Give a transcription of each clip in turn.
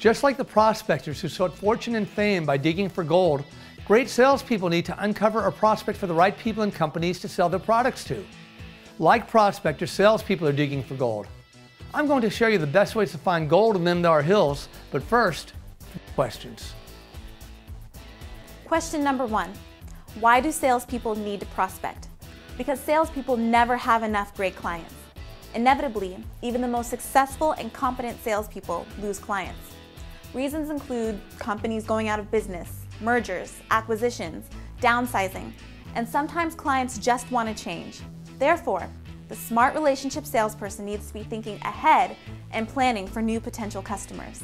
Just like the prospectors who sought fortune and fame by digging for gold, great salespeople need to uncover or prospect for the right people and companies to sell their products to. Like prospectors, salespeople are digging for gold. I'm going to show you the best ways to find gold in them there hills, but first, questions. Question number 1. Why do salespeople need to prospect? Because salespeople never have enough great clients. Inevitably, even the most successful and competent salespeople lose clients. Reasons include companies going out of business, mergers, acquisitions, downsizing, and sometimes clients just want to change. Therefore, the smart relationship salesperson needs to be thinking ahead and planning for new potential customers.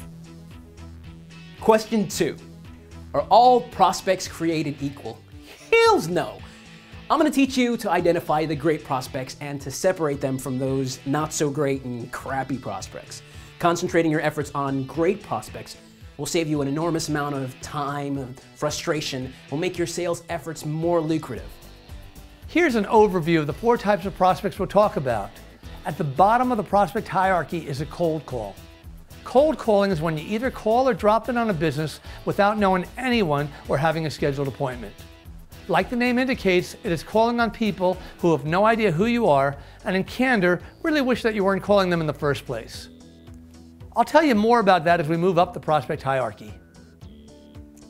Question 2. Are all prospects created equal? Hells no! I'm going to teach you to identify the great prospects and to separate them from those not so great and crappy prospects. Concentrating your efforts on great prospects will save you an enormous amount of time and frustration, will make your sales efforts more lucrative. Here's an overview of the 4 types of prospects we'll talk about. At the bottom of the prospect hierarchy is a cold call. Cold calling is when you either call or drop in on a business without knowing anyone or having a scheduled appointment. Like the name indicates, it is calling on people who have no idea who you are and in candor really wish that you weren't calling them in the first place. I'll tell you more about that as we move up the prospect hierarchy.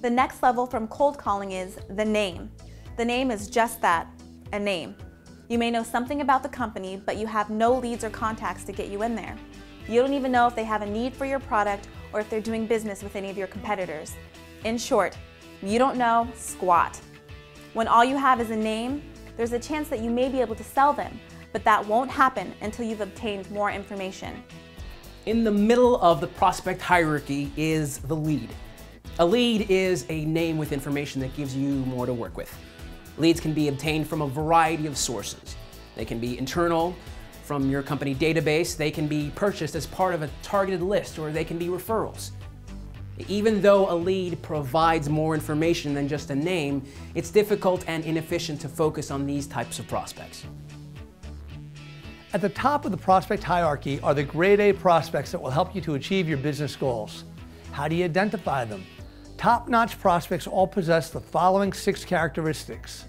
The next level from cold calling is the name. The name is just that, a name. You may know something about the company, but you have no leads or contacts to get you in there. You don't even know if they have a need for your product or if they're doing business with any of your competitors. In short, you don't know squat. When all you have is a name, there's a chance that you may be able to sell them, but that won't happen until you've obtained more information. In the middle of the prospect hierarchy is the lead. A lead is a name with information that gives you more to work with. Leads can be obtained from a variety of sources. They can be internal, from your company database, they can be purchased as part of a targeted list, or they can be referrals. Even though a lead provides more information than just a name, it's difficult and inefficient to focus on these types of prospects. At the top of the prospect hierarchy are the grade A prospects that will help you to achieve your business goals. How do you identify them? Top-notch prospects all possess the following 6 characteristics.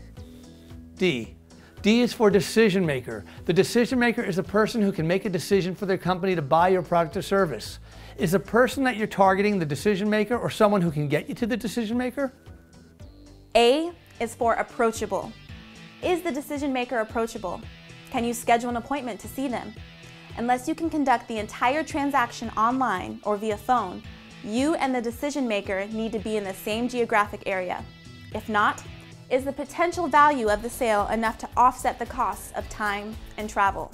D. D is for decision maker. The decision maker is a person who can make a decision for their company to buy your product or service. Is the person that you're targeting the decision maker or someone who can get you to the decision maker? A is for approachable. Is the decision maker approachable? Can you schedule an appointment to see them? Unless you can conduct the entire transaction online or via phone, you and the decision maker need to be in the same geographic area. If not, is the potential value of the sale enough to offset the costs of time and travel?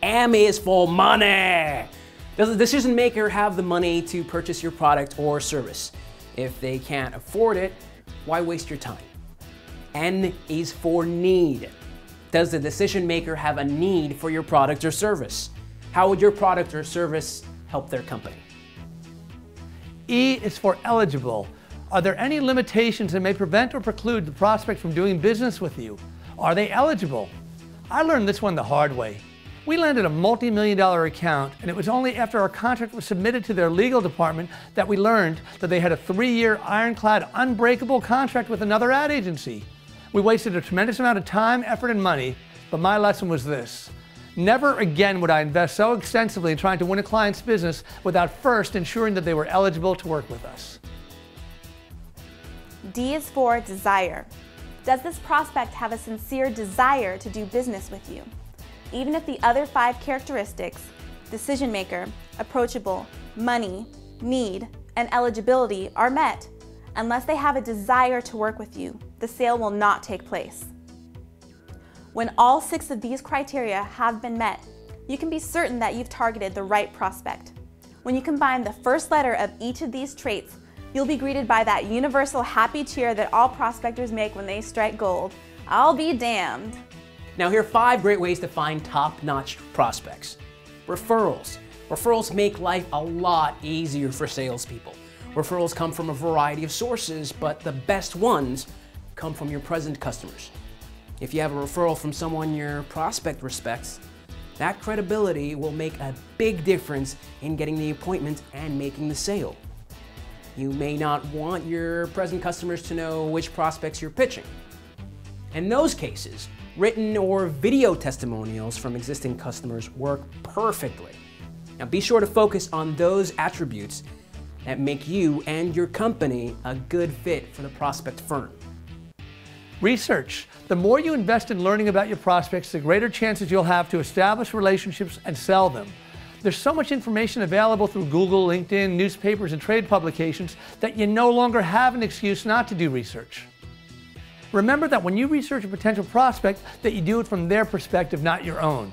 M is for money. Does the decision maker have the money to purchase your product or service? If they can't afford it, why waste your time? N is for need. Does the decision maker have a need for your product or service? How would your product or service help their company? E is for eligible. Are there any limitations that may prevent or preclude the prospect from doing business with you? Are they eligible? I learned this one the hard way. We landed a multi-million-dollar account, and it was only after our contract was submitted to their legal department that we learned that they had a 3-year ironclad, unbreakable contract with another ad agency. We wasted a tremendous amount of time, effort, and money, but my lesson was this. Never again would I invest so extensively in trying to win a client's business without first ensuring that they were eligible to work with us. D is for desire. Does this prospect have a sincere desire to do business with you? Even if the other 5 characteristics, decision maker, approachable, money, need, and eligibility are met, unless they have a desire to work with you, the sale will not take place. When all 6 of these criteria have been met, you can be certain that you've targeted the right prospect. When you combine the first letter of each of these traits, you'll be greeted by that universal happy cheer that all prospectors make when they strike gold. I'll be damned. Now here are 5 great ways to find top-notch prospects. Referrals. Referrals make life a lot easier for salespeople. Referrals come from a variety of sources, but the best ones come from your present customers. If you have a referral from someone your prospect respects, That credibility will make a big difference in getting the appointment and making the sale. You may not want your present customers to know which prospects you're pitching. In those cases, written or video testimonials from existing customers work perfectly. Now be sure to focus on those attributes that make you and your company a good fit for the prospect firm. Research. The more you invest in learning about your prospects, the greater chances you'll have to establish relationships and sell them. There's so much information available through Google, LinkedIn, newspapers, and trade publications that you no longer have an excuse not to do research. Remember that when you research a potential prospect, that you do it from their perspective, not your own.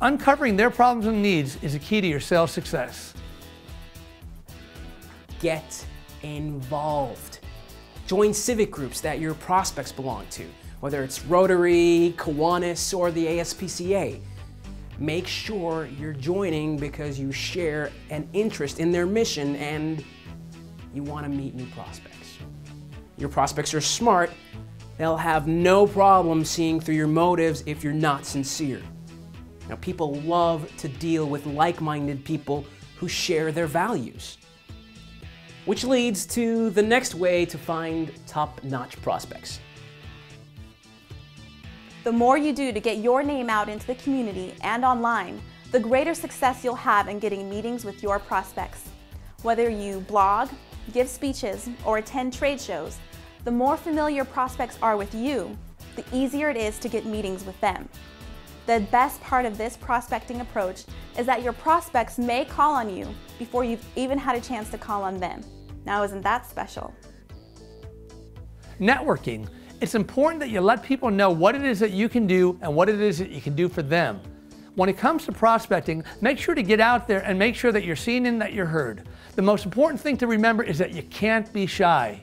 Uncovering their problems and needs is a key to your sales success. Get involved. Join civic groups that your prospects belong to, whether it's Rotary, Kiwanis, or the ASPCA. Make sure you're joining because you share an interest in their mission and you want to meet new prospects. Your prospects are smart. They'll have no problem seeing through your motives if you're not sincere. Now, people love to deal with like-minded people who share their values. Which leads to the next way to find top-notch prospects. The more you do to get your name out into the community and online, the greater success you'll have in getting meetings with your prospects. Whether you blog, give speeches, or attend trade shows, the more familiar prospects are with you, the easier it is to get meetings with them. The best part of this prospecting approach is that your prospects may call on you before you've even had a chance to call on them. Now, isn't that special? Networking. It's important that you let people know what it is that you can do and what it is that you can do for them. When it comes to prospecting, make sure to get out there and make sure that you're seen and that you're heard. The most important thing to remember is that you can't be shy.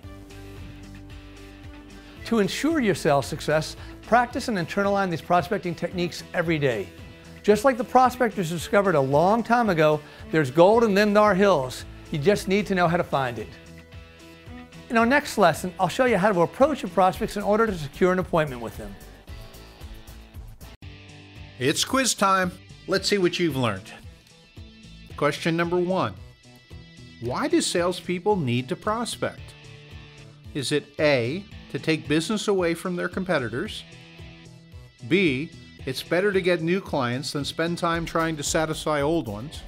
To ensure your sales success, practice and internalize these prospecting techniques every day. Just like the prospectors discovered a long time ago, there's gold in them thar hills. You just need to know how to find it. In our next lesson, I'll show you how to approach your prospects in order to secure an appointment with them. It's quiz time. Let's see what you've learned. Question number 1. Why do salespeople need to prospect? Is it A, to take business away from their competitors? B, it's better to get new clients than spend time trying to satisfy old ones?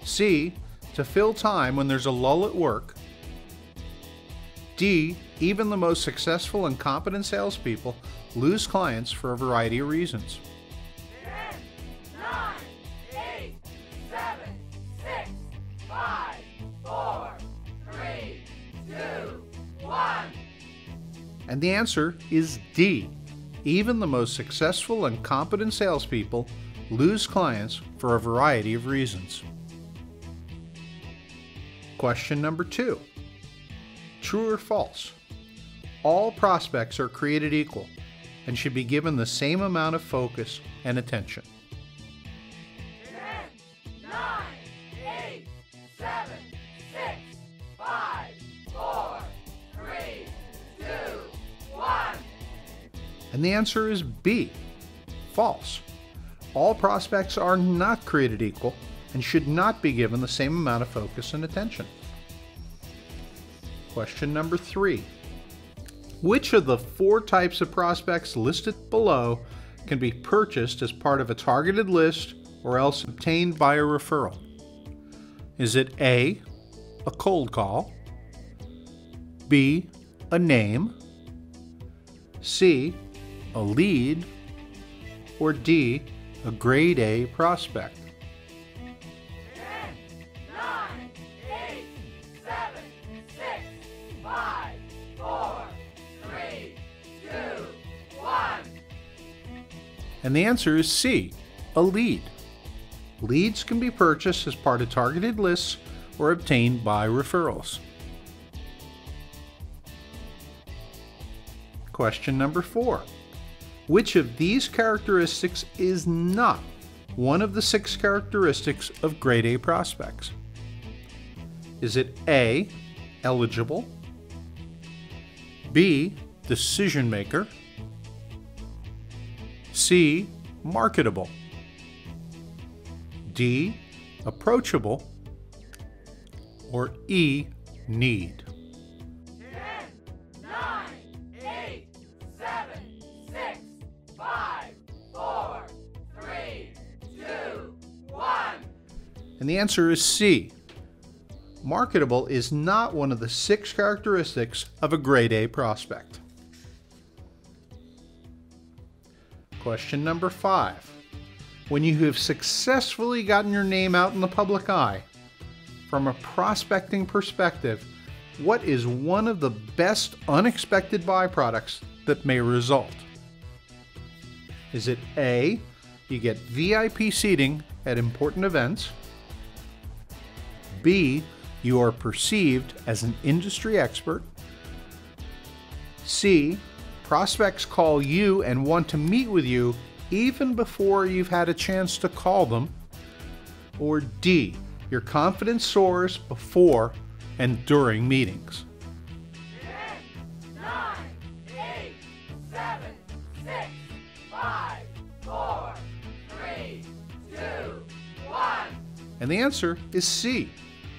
C, to fill time when there's a lull at work? D, even the most successful and competent salespeople lose clients for a variety of reasons. 10, 9, 8, 7, 6, 5, 4, 3, 2, 1. And the answer is D. Even the most successful and competent salespeople lose clients for a variety of reasons. Question number 2. True or false? All prospects are created equal and should be given the same amount of focus and attention. 10, 9, 8, 7, 6, 5, 4, 3, 2, 1. And the answer is B. False. All prospects are not created equal and should not be given the same amount of focus and attention. Question number 3. Which of the 4 types of prospects listed below can be purchased as part of a targeted list or else obtained by a referral? Is it A, a cold call, B, a name, C, a lead, or D, a grade A prospect? 10, 9, 8, 7, 6, 5, 4, 3, 2, 1. And the answer is C, a lead. Leads can be purchased as part of targeted lists or obtained by referrals. Question number 4. Which of these characteristics is not one of the 6 characteristics of grade A prospects? Is it A, eligible, B, decision maker, C, marketable, D, approachable, or E, need? 10, 9, 8, 7, 6, 5, 4, 3, 2, 1. And the answer is C. Marketable is not one of the 6 characteristics of a grade A prospect. Question number 5. When you have successfully gotten your name out in the public eye, from a prospecting perspective, what is one of the best unexpected byproducts that may result? Is it A, you get VIP seating at important events? B, you are perceived as an industry expert? C, prospects call you and want to meet with you even before you've had a chance to call them? Or D, your confidence soars before and during meetings? 10, 9, 8, 7, 6, 5, 4, 3, 2, 1. And the answer is C.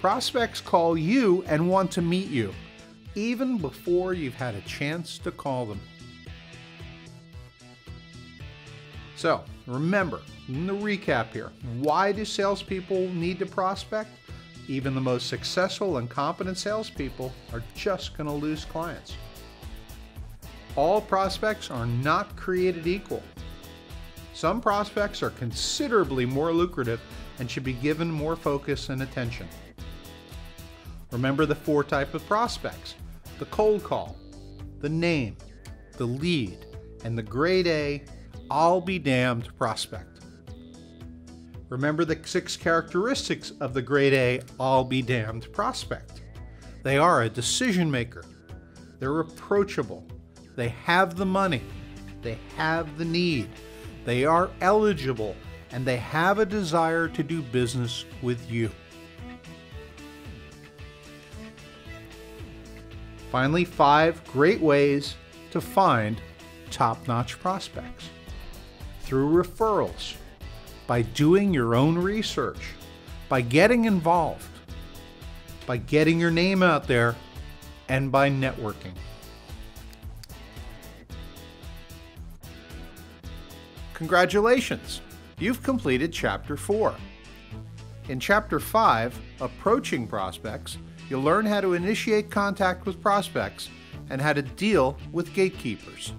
Prospects call you and want to meet you, even before you've had a chance to call them. So, remember, in the recap here, why do salespeople need to prospect? Even the most successful and competent salespeople are just going to lose clients. All prospects are not created equal. Some prospects are considerably more lucrative and should be given more focus and attention. Remember the 4 types of prospects: the cold call, the name, the lead, and the grade A, I'll be damned prospect. Remember the 6 characteristics of the grade A, I'll be damned prospect. They are a decision maker, they're approachable, they have the money, they have the need, they are eligible, and they have a desire to do business with you. Finally, 5 great ways to find top-notch prospects. Through referrals, by doing your own research, by getting involved, by getting your name out there, and by networking. Congratulations! You've completed Chapter 4. In Chapter 5, Approaching Prospects, you'll learn how to initiate contact with prospects and how to deal with gatekeepers.